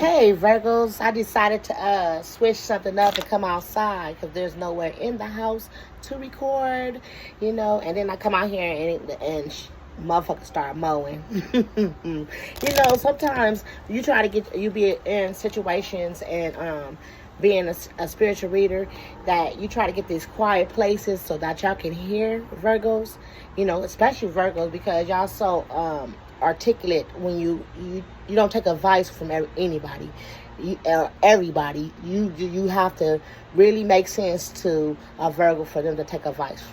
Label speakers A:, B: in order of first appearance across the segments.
A: Hey Virgos, I decided to switch something up and come outside because there's nowhere in the house to record, and then I come out here and motherfuckers start mowing. Sometimes you be in situations and being a spiritual reader that you try to get these quiet places so that y'all can hear Virgos, especially Virgos because y'all so articulate when you don't take advice from anybody, everybody. You have to really make sense to a Virgo for them to take advice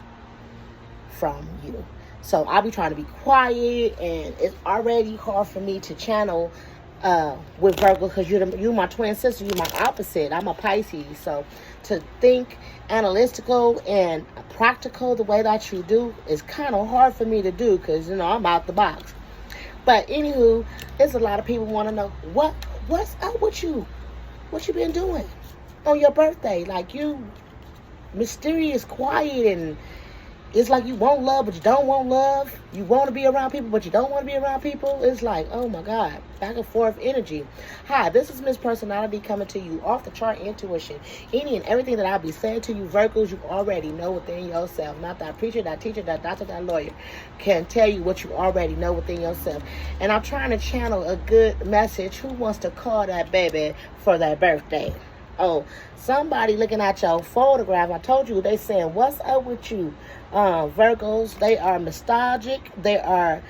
A: from you. So I'll be trying to be quiet, and it's already hard for me to channel with Virgo because you're my twin sister, you're my opposite. I'm a Pisces, so to think analytical and practical the way that you do is kind of hard for me to do because I'm out the box. But anywho, there's a lot of people want to know what's up with you. What you been doing on your birthday? Like you mysterious, quiet, and it's like you want love, but you don't want love. You want to be around people, but you don't want to be around people. It's like, oh my God, back and forth energy. Hi, this is Miss Personality coming to you off the chart intuition. Any and everything that I'll be saying to you, Virgos, you already know within yourself. Not that preacher, that teacher, that doctor, that lawyer can tell you what you already know within yourself. And I'm trying to channel a good message. Who wants to call that baby for their birthday? Oh, somebody looking at your photograph. I told you, they saying, what's up with you? Virgos, they are nostalgic. They are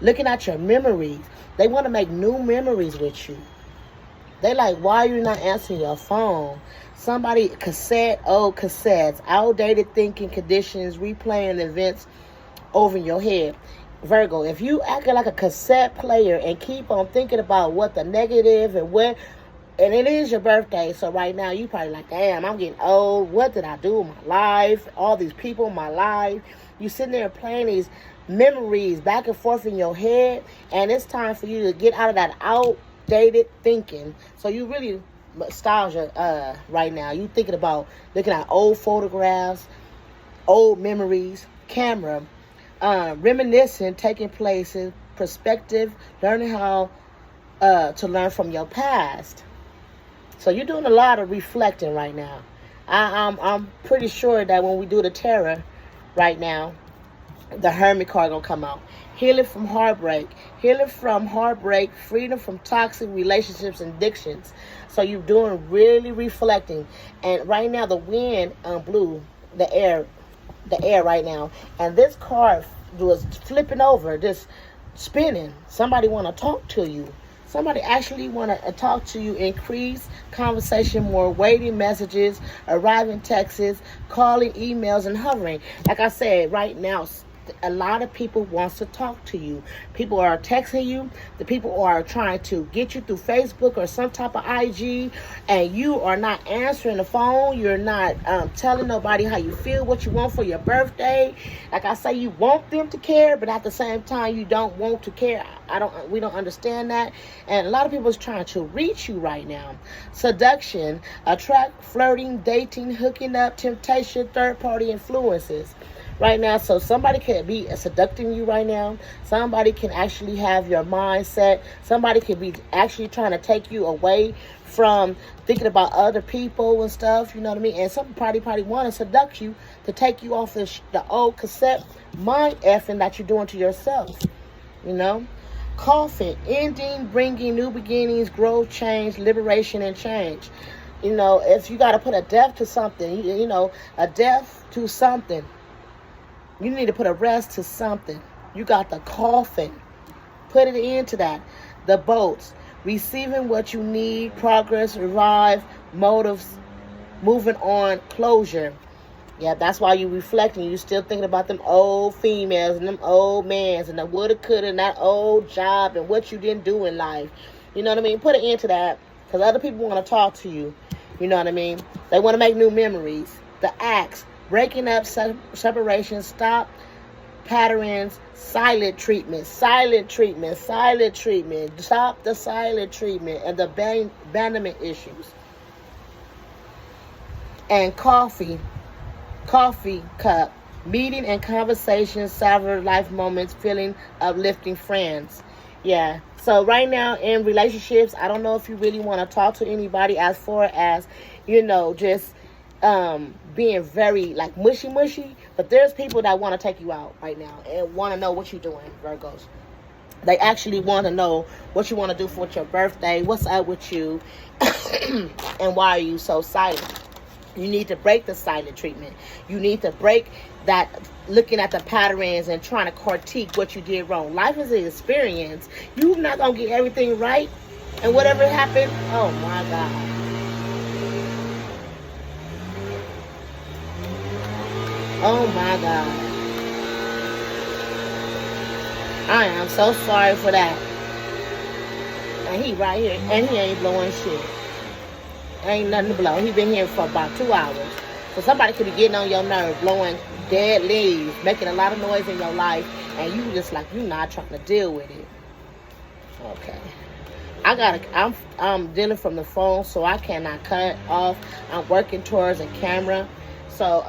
A: looking at your memories. They want to make new memories with you. They like, why are you not answering your phone? Somebody, old cassettes, outdated thinking conditions, replaying events over your head. Virgo, if you acting like a cassette player and keep on thinking about what the negative and it is your birthday, so right now you probably like, damn, I'm getting old. What did I do in my life? All these people in my life. You sitting there playing these memories back and forth in your head, and it's time for you to get out of that outdated thinking. So you really nostalgia right now. You thinking about looking at old photographs, old memories, camera, reminiscing, taking places, perspective, learning how to learn from your past. So you're doing a lot of reflecting right now. I'm pretty sure that when we do the tarot right now, the Hermit card gonna come out. Healing from heartbreak, freedom from toxic relationships and addictions. So you're doing really reflecting. And right now the wind blew the air right now. And this card was flipping over, just spinning. Somebody want to talk to you. Somebody actually want to talk to you, increase conversation, more waiting messages, arriving texts, calling, emails, and hovering. Like I said, right now, a lot of people wants to talk to you. People are texting you. The people are trying to get you through Facebook or some type of IG, and you are not answering the phone. You're not telling nobody how you feel, what you want for your birthday. Like I say, you want them to care, but at the same time, you don't want to care. We don't understand that. And a lot of people is trying to reach you right now. Seduction, attract, flirting, dating, hooking up, temptation, third-party influences. Right now, so somebody can be seducting you right now. Somebody can actually have your mindset. Somebody can be actually trying to take you away from thinking about other people and stuff. You know what I mean? And some probably want to seduct you to take you off the old cassette mind effing that you're doing to yourself. Coffin, ending, bringing new beginnings, growth, change, liberation, and change. If you got to put a death to something, a death to something. You need to put a rest to something. You got the coffin. Put it into that. The boats. Receiving what you need. Progress. Revive. Motives. Moving on. Closure. Yeah, that's why you reflecting. You still thinking about them old females and them old mans and the woulda, coulda, and that old job and what you didn't do in life. You know what I mean? Put it into that. Because other people want to talk to you. You know what I mean? They want to make new memories. The axe. Breaking up, separation, stop patterns, silent treatment, stop the silent treatment, and the abandonment issues. And coffee cup, meeting and conversation, savor life moments, feeling uplifting friends. Yeah. So right now in relationships, I don't know if you really want to talk to anybody as far as, just being very like mushy mushy. But there's people that want to take you out right now and want to know what you're doing, Virgos. They actually want to know what you want to do for your birthday, what's up with you, and why are you so silent. You need to break the silent treatment. You need to break that looking at the patterns and trying to critique what you did wrong. Life is an experience. You're not going to get everything right. And whatever happened, oh my God. Oh my God. I am so sorry for that. And he right here, and he ain't blowing shit. Ain't nothing to blow. He been here for about 2 hours. So somebody could be getting on your nerve, blowing dead leaves, making a lot of noise in your life, and you just like, you're not trying to deal with it. Okay. I'm dealing from the phone, so I cannot cut off. I'm working towards a camera. So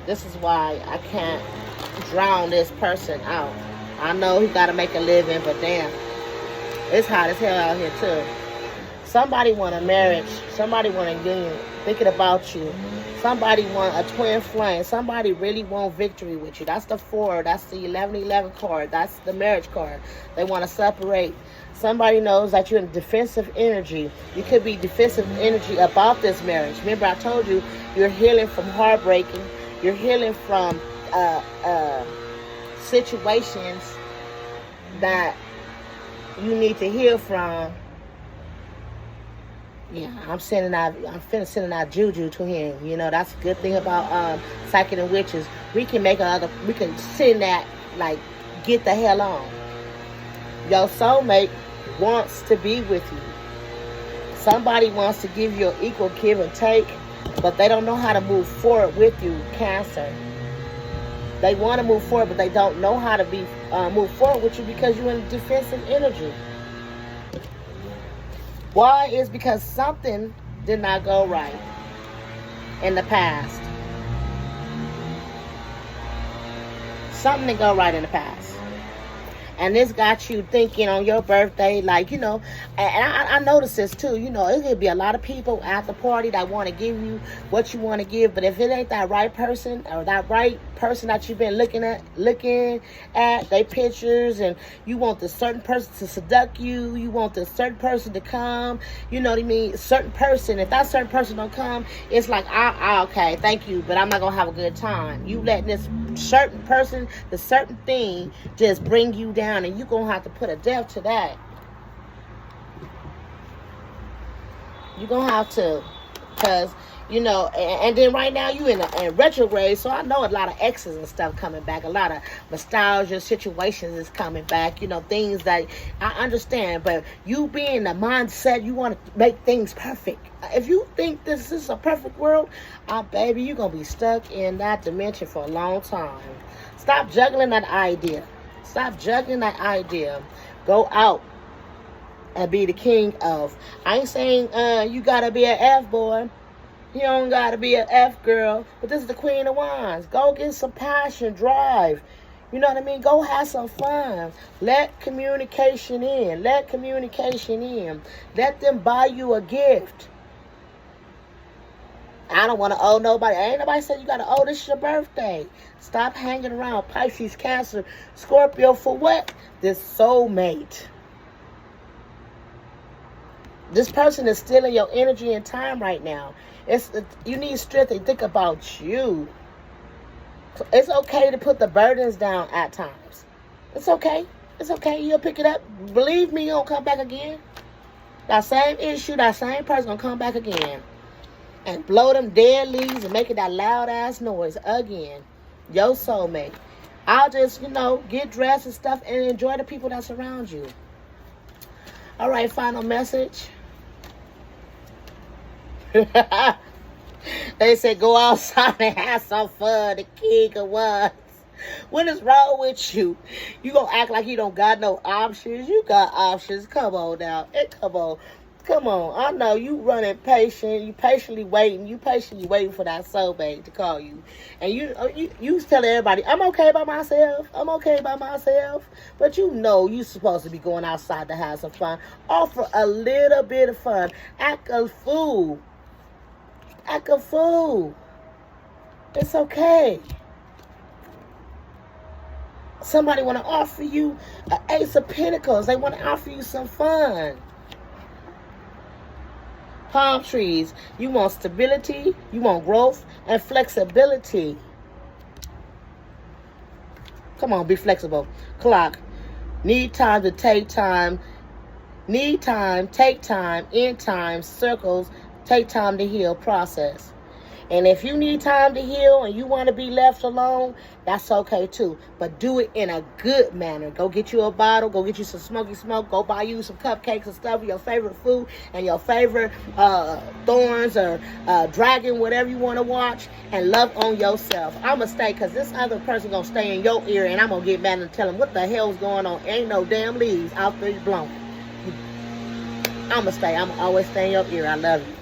A: this is why I can't drown this person out. I know he got to make a living, but damn, it's hot as hell out here too. Somebody want a marriage. Somebody want a union. Thinking about you. Somebody want a twin flame. Somebody really want victory with you. That's the 4. That's the 1111 card. That's the marriage card. They want to separate. Somebody knows that you're in defensive energy. You could be defensive energy about this marriage. Remember, I told you, you're healing from heartbreaking. You're healing from situations that you need to heal from. Yeah, I'm sending out juju to him. That's a good thing about psychic and witches. We can send that, like, get the hell on. Your soulmate wants to be with you. Somebody wants to give you an equal give and take, but they don't know how to move forward with you, Cancer. They want to move forward, but they don't know how to move forward with you because you're in defensive energy. Why? Is because something did not go right in the past. Something didn't go right in the past. And this got you thinking on your birthday, like, and I noticed this too, it could be a lot of people at the party that want to give you what you want to give, but if it ain't that right person or that right person that you've been looking at their pictures, and you want the certain person to seduce you want the certain person to come, you know what I mean, certain person, if that certain person don't come, it's like, okay, thank you, but I'm not gonna have a good time. You letting this certain person, the certain thing, just bring you down, and you're gonna have to put a depth to that. You're gonna have to, because and then right now you in retrograde, so I know a lot of exes and stuff coming back, a lot of nostalgia situations is coming back, things that I understand, but you being the mindset, you want to make things perfect. If you think this is a perfect world, baby, you're gonna be stuck in that dimension for a long time. Stop juggling that idea. Go out and be the king of. I ain't saying you gotta be an F boy. You don't gotta be an F girl. But this is the Queen of Wands. Go get some passion, drive. You know what I mean? Go have some fun. Let communication in. Let them buy you a gift. I don't want to owe nobody. Ain't nobody said you got to owe. This is your birthday. Stop hanging around Pisces, Cancer, Scorpio for what? This soulmate. This person is stealing your energy and time right now. You need strength to think about you. It's okay to put the burdens down at times. It's okay. You'll pick it up. Believe me, you'll come back again. That same issue, that same person gonna come back again. And blow them dead leaves and making that loud ass noise again. Your soulmate. I'll just, get dressed and stuff and enjoy the people that surround you. All right, final message. They said go outside and have some fun. The king of wands. What is wrong with you? You gonna act like you don't got no options? You got options. Come on now. Come on. Come on, I know you running patient. You patiently waiting. You patiently waiting for that soulmate to call you, and you tell everybody, "I'm okay by myself. I'm okay by myself." But you know you supposed to be going outside to have some fun. Offer a little bit of fun. Act a fool. Act a fool. It's okay. Somebody want to offer you an Ace of Pentacles. They want to offer you some fun. Palm trees. You want stability. You want growth and flexibility. Come on, be flexible. Clock. Need time to take time. Need time, take time, end time, circles, take time to heal, process. And if you need time to heal and you want to be left alone, that's okay too. But do it in a good manner. Go get you a bottle. Go get you some smoky smoke. Go buy you some cupcakes and stuff, your favorite food and your favorite thorns or dragon, whatever you want to watch. And love on yourself. I'm going to stay because this other person going to stay in your ear and I'm going to get mad and tell them what the hell's going on. Ain't no damn leaves out there blown. I'm going to stay. I'm always stay in your ear. I love you.